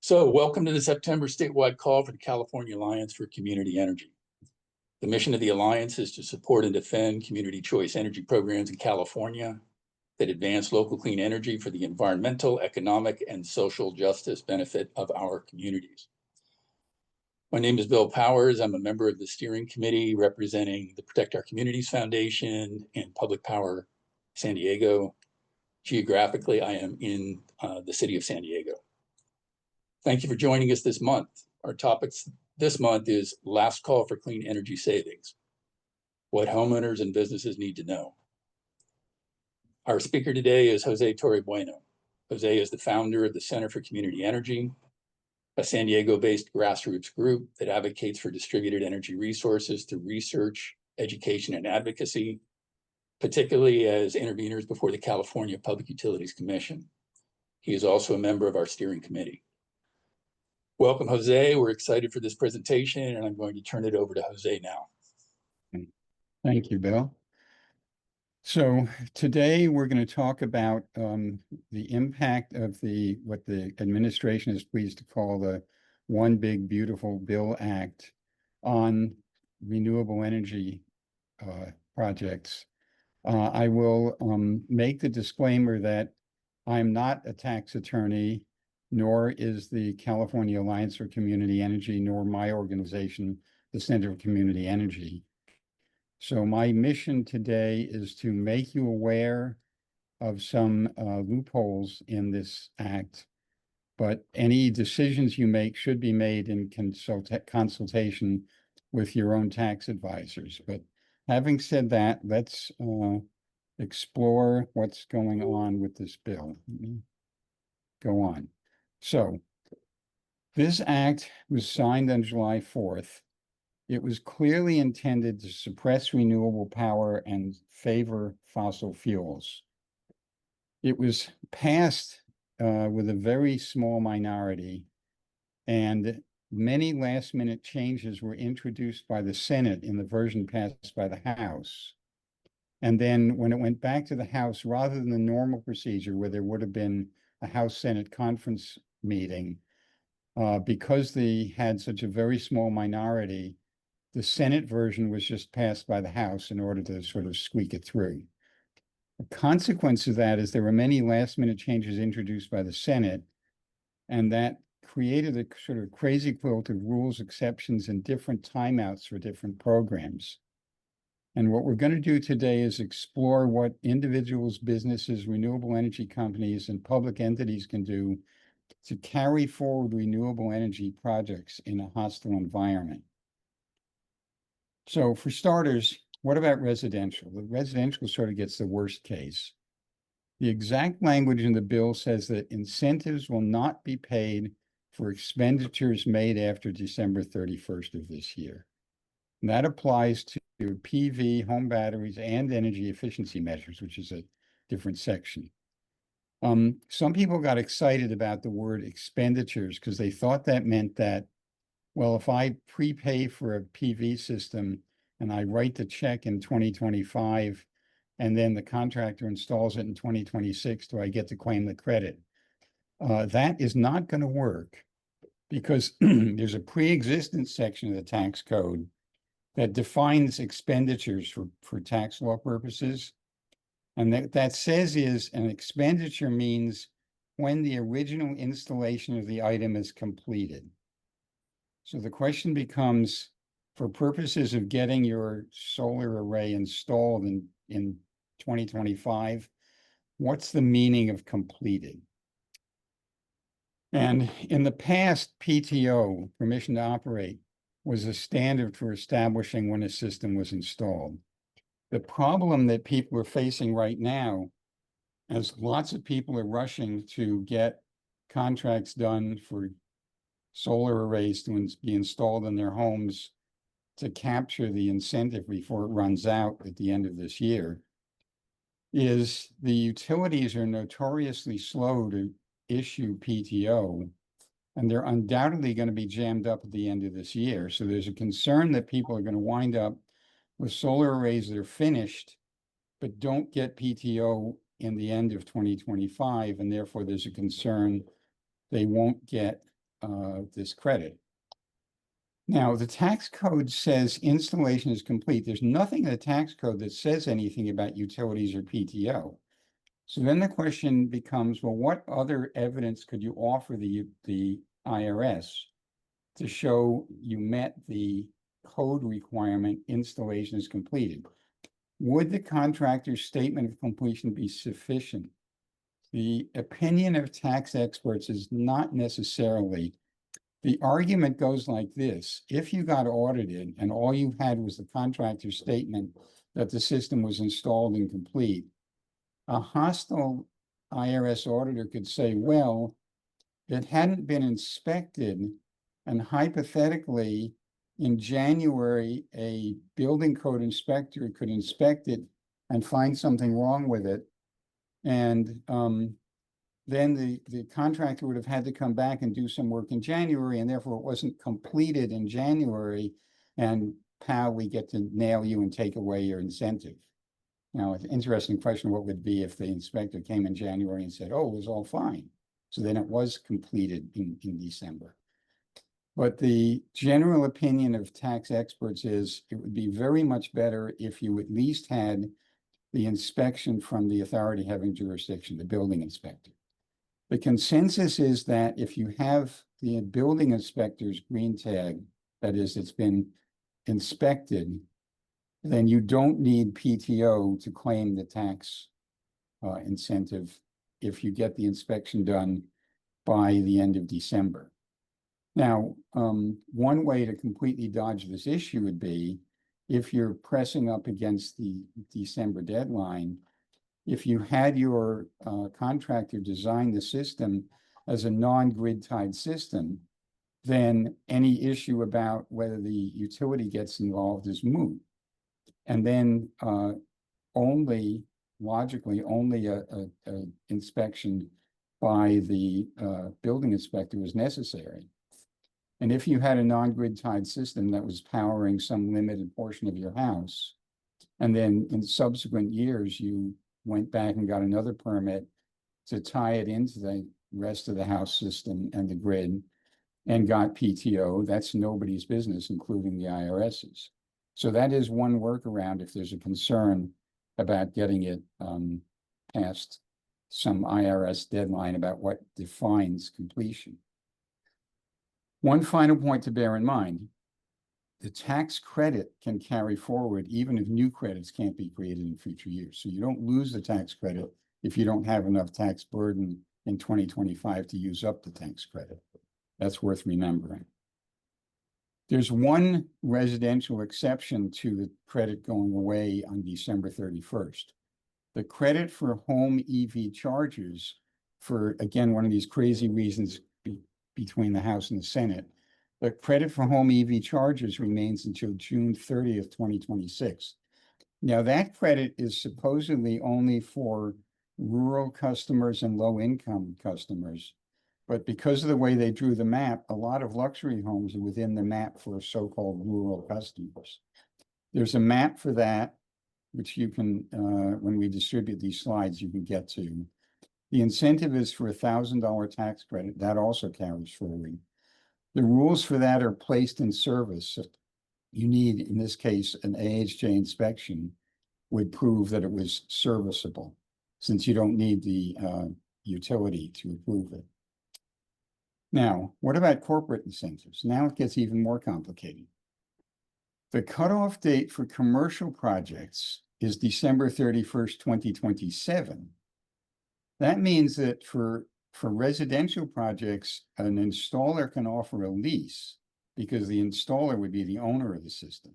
So welcome to the September statewide call for the California Alliance for Community Energy. The mission of the Alliance is to support and defend community choice energy programs in California that advance local clean energy for the environmental, economic, and social justice benefit of our communities. My name is Bill Powers. I'm a member of the steering committee representing the Protect Our Communities Foundation and Public Power San Diego. Geographically, I am in the city of San Diego. Thank you for joining us this month. Our topics this month is Last Call for Clean Energy Savings, what homeowners and businesses need to know. Our speaker today is Jose Torre-Bueno. Jose is the founder of the Center for Community Energy, a San Diego-based grassroots group that advocates for distributed energy resources through research, education, and advocacy, particularly as interveners before the California Public Utilities Commission. He is also a member of our steering committee. Welcome, Jose. We're excited for this presentation, and I'm going to turn it over to Jose now. Thank you, Bill. So today we're going to talk about the impact of what the administration is pleased to call the One Big Beautiful Bill Act on renewable energy projects. I will make the disclaimer that I'm not a tax attorney, nor is the California Alliance for Community Energy, nor my organization, the Center for Community Energy. So my mission today is to make you aware of some loopholes in this act, but any decisions you make should be made in consultation with your own tax advisors. But having said that, let's explore what's going on with this bill. Go on. So this act was signed on July 4th. It was clearly intended to suppress renewable power and favor fossil fuels. It was passed with a very small minority, and many last-minute changes were introduced by the Senate in the version passed by the House. And then when it went back to the House, rather than the normal procedure where there would have been a House-Senate conference meeting, because they had such a very small minority, the Senate version was just passed by the House in order to sort of squeak it through. The consequence of that is there were many last-minute changes introduced by the Senate, and that created a sort of crazy quilt of rules, exceptions, and different timeouts for different programs. And what we're going to do today is explore what individuals, businesses, renewable energy companies, and public entities can do to carry forward renewable energy projects in a hostile environment. So for starters, what about residential? The residential sort of gets the worst case. The exact language in the bill says that incentives will not be paid for expenditures made after December 31st of this year. And that applies to PV, home batteries, and energy efficiency measures, which is a different section. Some people got excited about the word expenditures because they thought that meant that, well, if I prepay for a PV system and I write the check in 2025, and then the contractor installs it in 2026, do I get to claim the credit? That is not going to work because there's a pre-existent section of the tax code that defines expenditures for tax law purposes. And that says is an expenditure means when the original installation of the item is completed. So the question becomes, for purposes of getting your solar array installed in 2025, what's the meaning of completed? And in the past, PTO, permission to operate, was a standard for establishing when a system was installed. The problem that people are facing right now, as lots of people are rushing to get contracts done for solar arrays to be installed in their homes to capture the incentive before it runs out at the end of this year, is the utilities are notoriously slow to issue PTO, and they're undoubtedly going to be jammed up at the end of this year. So there's a concern that people are going to wind up with solar arrays that are finished, but don't get PTO in the end of 2025, and therefore there's a concern they won't get this credit. Now, the tax code says installation is complete. There's nothing in the tax code that says anything about utilities or PTO. So then the question becomes, well, what other evidence could you offer the IRS to show you met the code requirement installation is completed? Would the contractor's statement of completion be sufficient? The opinion of tax experts is not necessarily. The argument goes like this: if you got audited and all you had was the contractor's statement that the system was installed and complete, a hostile IRS auditor could say, well, it hadn't been inspected, and hypothetically, in January, a building code inspector could inspect it and find something wrong with it. And then the contractor would have had to come back and do some work in January, and therefore it wasn't completed in January. And POW, we get to nail you and take away your incentive. Now, an interesting question, what would be if the inspector came in January and said, oh, it was all fine. So then it was completed in December. But the general opinion of tax experts is it would be very much better if you at least had the inspection from the authority having jurisdiction, the building inspector. The consensus is that if you have the building inspector's green tag, that is, it's been inspected, then you don't need PTO to claim the tax incentive if you get the inspection done by the end of December. Now, one way to completely dodge this issue would be if you're pressing up against the December deadline, if you had your contractor design the system as a non-grid tied system, then any issue about whether the utility gets involved is moot. And then logically, only a inspection by the building inspector is necessary. And if you had a non-grid tied system that was powering some limited portion of your house, and then in subsequent years, you went back and got another permit to tie it into the rest of the house system and the grid and got PTO, that's nobody's business, including the IRS's. So that is one workaround if there's a concern about getting it past some IRS deadline about what defines completion. One final point to bear in mind, the tax credit can carry forward even if new credits can't be created in future years. So you don't lose the tax credit if you don't have enough tax burden in 2025 to use up the tax credit. That's worth remembering. There's one residential exception to the credit going away on December 31st. The credit for home EV chargers, for, again, one of these crazy reasons between the House and the Senate, the credit for home EV chargers remains until June 30th, 2026. Now, that credit is supposedly only for rural customers and low-income customers. But because of the way they drew the map, a lot of luxury homes are within the map for so-called rural customers. There's a map for that, which you can, when we distribute these slides, you can get to. The incentive is for $1,000 tax credit. That also carries forward. The rules for that are placed in service. You need, in this case, an AHJ inspection would prove that it was serviceable, since you don't need the utility to approve it. Now, what about corporate incentives? Now it gets even more complicated. The cutoff date for commercial projects is December 31st, 2027. That means that for residential projects, an installer can offer a lease because the installer would be the owner of the system.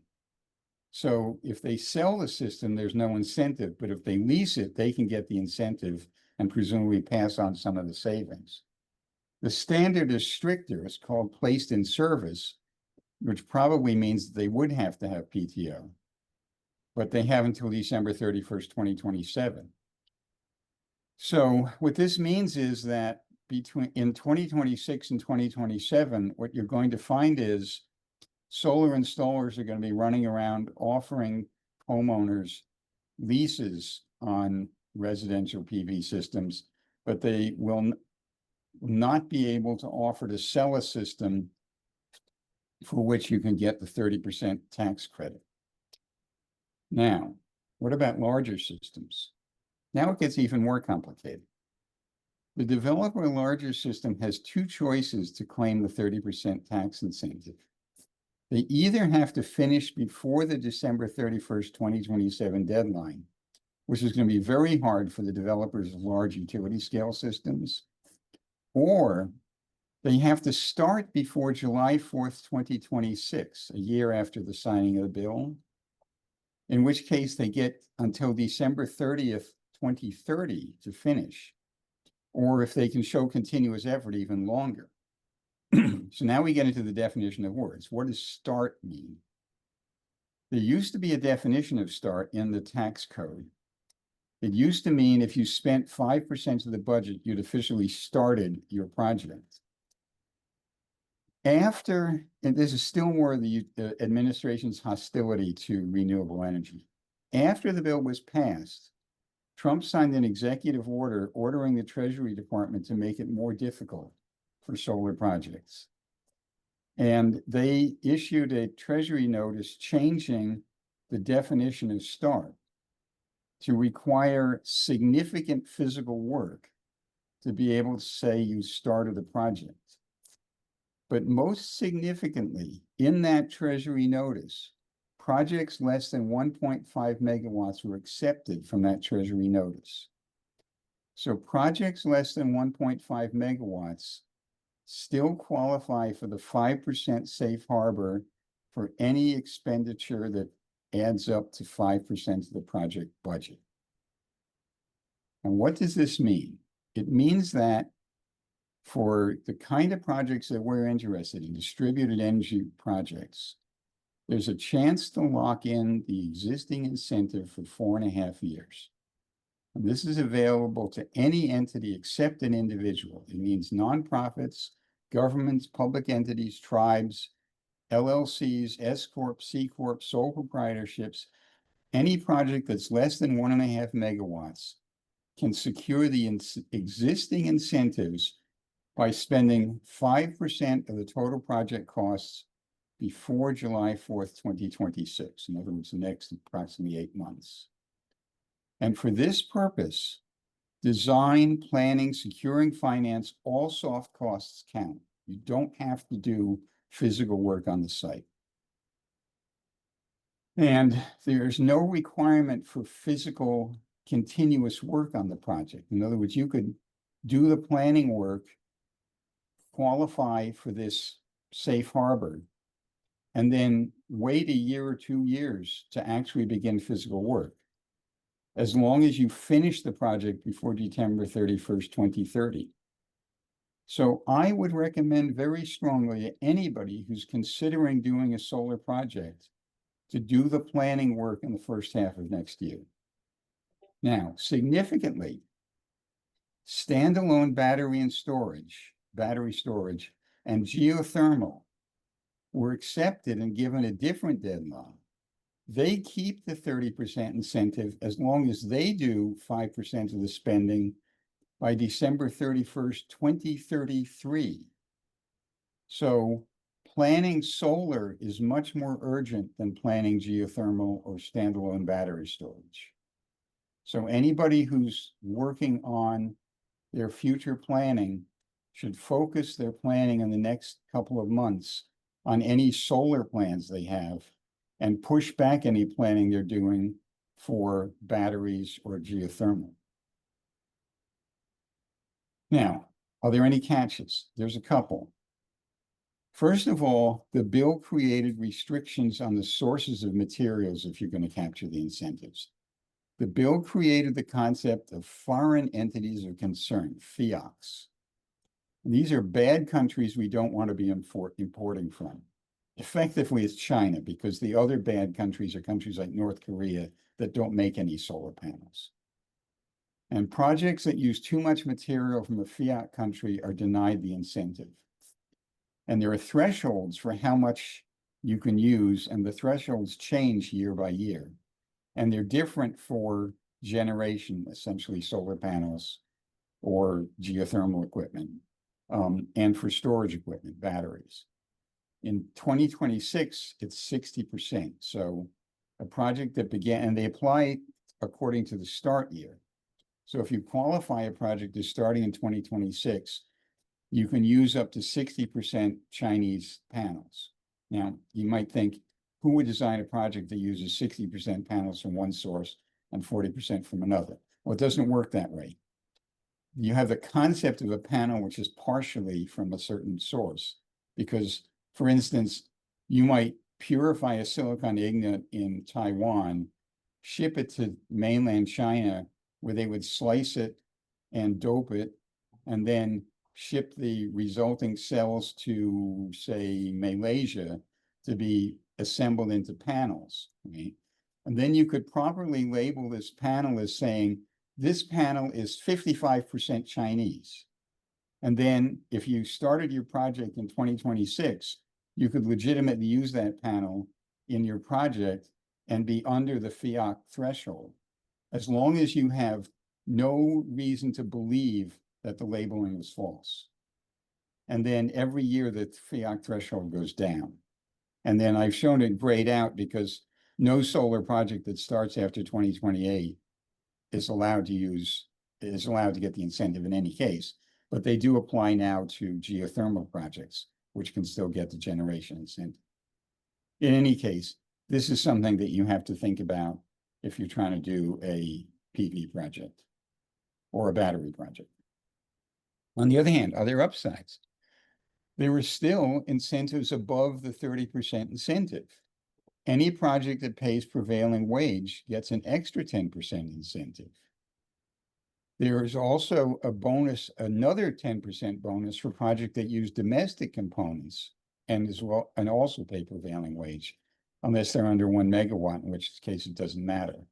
So if they sell the system, there's no incentive, but if they lease it, they can get the incentive and presumably pass on some of the savings. The standard is stricter. It's called placed in service, which probably means that they would have to have PTO, but they have until December 31st, 2027. So what this means is that in 2026 and 2027, what you're going to find is solar installers are going to be running around offering homeowners leases on residential PV systems, but they will will not be able to offer to sell a system for which you can get the 30% tax credit. Now, what about larger systems? Now it gets even more complicated. The developer of a larger system has two choices to claim the 30% tax incentive. They either have to finish before the December 31st, 2027 deadline, which is going to be very hard for the developers of large utility scale systems, or they have to start before July 4th, 2026, a year after the signing of the bill, in which case they get until December 30th, 2030 to finish, or if they can show continuous effort, even longer. So now we get into the definition of words. What does start mean? There used to be a definition of start in the tax code. It used to mean if you spent 5% of the budget, you'd officially started your project. After, and this is still more of the administration's hostility to renewable energy. After the bill was passed, Trump signed an executive order ordering the Treasury Department to make it more difficult for solar projects. And they issued a Treasury notice changing the definition of start to require significant physical work to be able to say you started a project. But most significantly, in that Treasury notice, projects less than 1.5 megawatts were accepted from that Treasury notice. So projects less than 1.5 megawatts still qualify for the 5% safe harbor for any expenditure that adds up to 5% of the project budget. And what does this mean? It means that for the kind of projects that we're interested in, distributed energy projects, there's a chance to lock in the existing incentive for 4.5 years. And this is available to any entity except an individual. It means nonprofits, governments, public entities, tribes, LLCs, S Corp, C Corp, sole proprietorships. Any project that's less than 1.5 megawatts can secure the existing incentives by spending 5% of the total project costs before July 4th, 2026. In other words, the next approximately 8 months. And for this purpose, design, planning, securing finance, all soft costs count. You don't have to do physical work on the site. And there's no requirement for physical continuous work on the project. In other words, you could do the planning work, qualify for this safe harbor, and then wait a year or 2 years to actually begin physical work, as long as you finish the project before December 31st, 2030. So I would recommend very strongly to anybody who's considering doing a solar project to do the planning work in the first half of next year. Now, significantly, standalone battery storage, and geothermal were accepted and given a different deadline. They keep the 30% incentive as long as they do 5% of the spending by December 31st, 2033. So planning solar is much more urgent than planning geothermal or standalone battery storage. So anybody who's working on their future planning should focus their planning in the next couple of months on any solar plans they have and push back any planning they're doing for batteries or geothermal. Now, are there any catches? There's a couple. First of all, the bill created restrictions on the sources of materials if you're going to capture the incentives. The bill created the concept of foreign entities of concern, FEOCs. These are bad countries we don't want to be importing from. Effectively, it's China, because the other bad countries are countries like North Korea that don't make any solar panels. And projects that use too much material from a FEOC country are denied the incentive. And there are thresholds for how much you can use, and the thresholds change year by year. And they're different for generation, essentially solar panels or geothermal equipment. and for storage equipment, batteries. In 2026, it's 60%. So a project that began, and they apply according to the start year. So if you qualify a project as starting in 2026, you can use up to 60% Chinese panels. Now, you might think, who would design a project that uses 60% panels from one source and 40% from another? Well, it doesn't work that way. You have the concept of a panel which is partially from a certain source, because, for instance, you might purify a silicon ingot in Taiwan, ship it to mainland China, where they would slice it and dope it, and then ship the resulting cells to, say, Malaysia to be assembled into panels, right? And then you could properly label this panel as saying, this panel is 55% Chinese. And then if you started your project in 2026, you could legitimately use that panel in your project and be under the FIAC threshold, as long as you have no reason to believe that the labeling was false. And then every year the FIAC threshold goes down. And then I've shown it grayed out because no solar project that starts after 2028 is allowed to get the incentive in any case, but they do apply now to geothermal projects, which can still get the generation incentive. In any case, this is something that you have to think about if you're trying to do a PV project or a battery project. On the other hand, other upsides. There are still incentives above the 30% incentive. Any project that pays prevailing wage gets an extra 10% incentive. There is also a bonus, another 10% bonus for projects that use domestic components and also pay prevailing wage, unless they're under 1 megawatt, in which case it doesn't matter.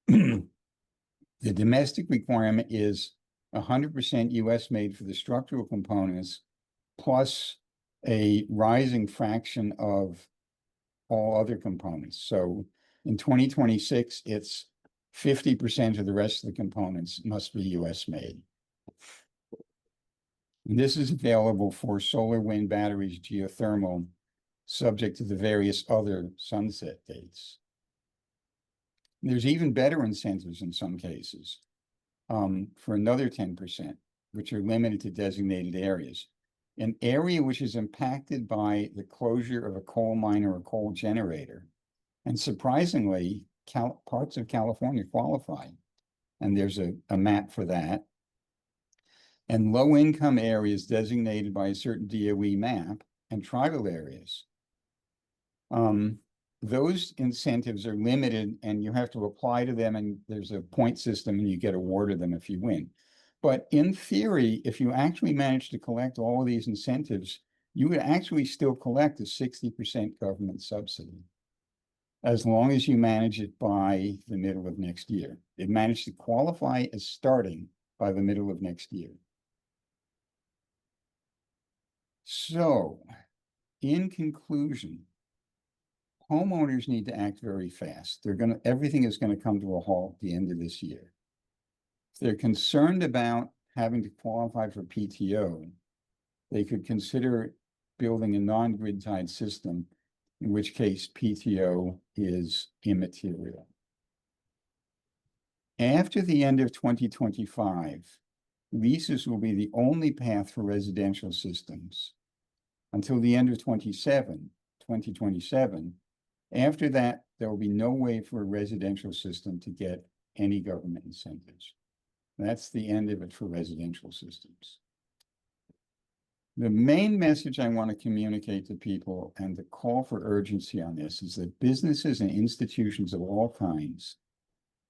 The domestic requirement is 100% US made for the structural components, plus a rising fraction of all other components. So in 2026, it's 50% of the rest of the components must be US made. And this is available for solar, wind, batteries, geothermal, subject to the various other sunset dates. There's even better incentives in some cases for another 10%, which are limited to designated areas. An area which is impacted by the closure of a coal mine or a coal generator. And surprisingly, parts of California qualify. And there's a map for that. And low-income areas designated by a certain DOE map and tribal areas. Those incentives are limited and you have to apply to them, and there's a point system and you get awarded them if you win. But in theory, if you actually manage to collect all of these incentives, you would actually still collect a 60% government subsidy, as long as you manage it by the middle of next year. It managed to qualify as starting by the middle of next year. So, in conclusion, homeowners need to act very fast. Everything is going to come to a halt at the end of this year. If they're concerned about having to qualify for PTO, they could consider building a non-grid tied system, in which case PTO is immaterial. After the end of 2025, leases will be the only path for residential systems until the end of 2027. After that, there will be no way for a residential system to get any government incentives. That's the end of it for residential systems. The main message I want to communicate to people, and the call for urgency on this, is that businesses and institutions of all kinds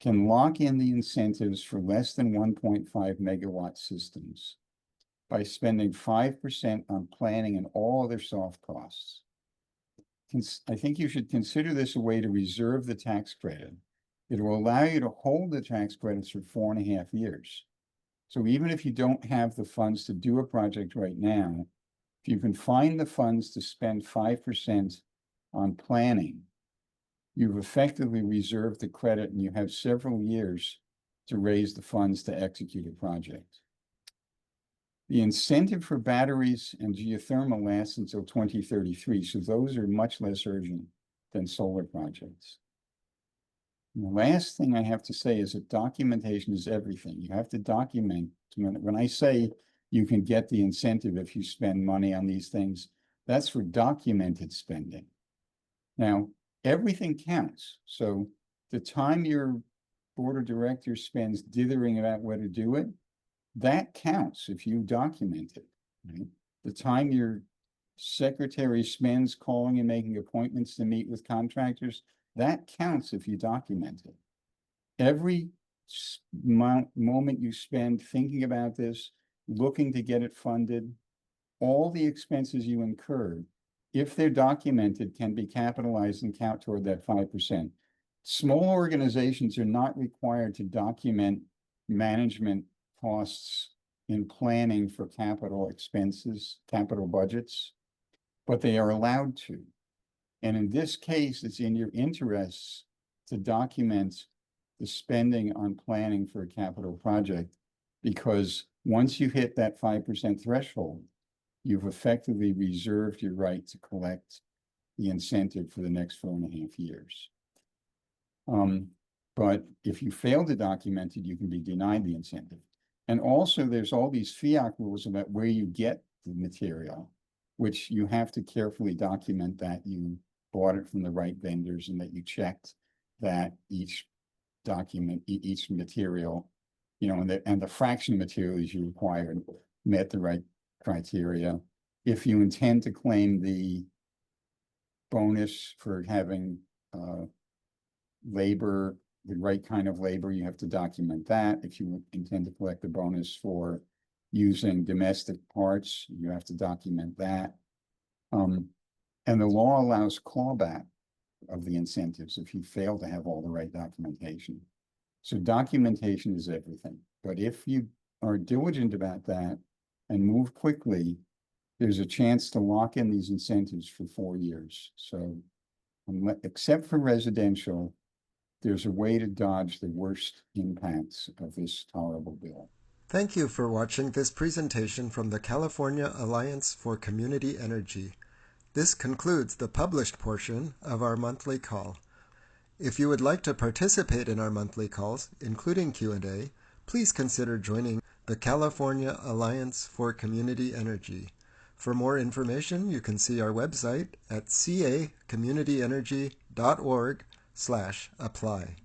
can lock in the incentives for less than 1.5 megawatt systems by spending 5% on planning and all other soft costs. I think you should consider this a way to reserve the tax credit. It will allow you to hold the tax credits for 4.5 years. So even if you don't have the funds to do a project right now, if you can find the funds to spend 5% on planning, you've effectively reserved the credit and you have several years to raise the funds to execute a project. The incentive for batteries and geothermal lasts until 2033, so those are much less urgent than solar projects. And the last thing I have to say is that documentation is everything. You have to document. When I say you can get the incentive if you spend money on these things, that's for documented spending. Now, everything counts. So the time your board of directors spends dithering about whether to do it, that counts if you document it. Right? The time your secretary spends calling and making appointments to meet with contractors, that counts if you document it. Every moment you spend thinking about this, looking to get it funded, all the expenses you incurred, if they're documented, can be capitalized and count toward that 5%. Small organizations are not required to document management costs in planning for capital expenses, capital budgets, but they are allowed to. And in this case, it's in your interests to document the spending on planning for a capital project, because once you hit that 5% threshold, you've effectively reserved your right to collect the incentive for the next 4.5 years. But if you fail to document it, you can be denied the incentive. And also there's all these FIAC rules about where you get the material, which you have to carefully document that you bought it from the right vendors and that you checked that each material, and the fraction of materials you required met the right criteria. If you intend to claim the bonus for having labor, the right kind of labor, you have to document that. If you intend to collect the bonus for using domestic parts, you have to document that. And the law allows clawback of the incentives if you fail to have all the right documentation. So documentation is everything. But if you are diligent about that and move quickly, there's a chance to lock in these incentives for 4 years. So except for residential, there's a way to dodge the worst impacts of this horrible bill. Thank you for watching this presentation from the California Alliance for Community Energy. This concludes the published portion of our monthly call. If you would like to participate in our monthly calls, including Q&A, please consider joining the California Alliance for Community Energy. For more information, you can see our website at cacommunityenergy.org/apply.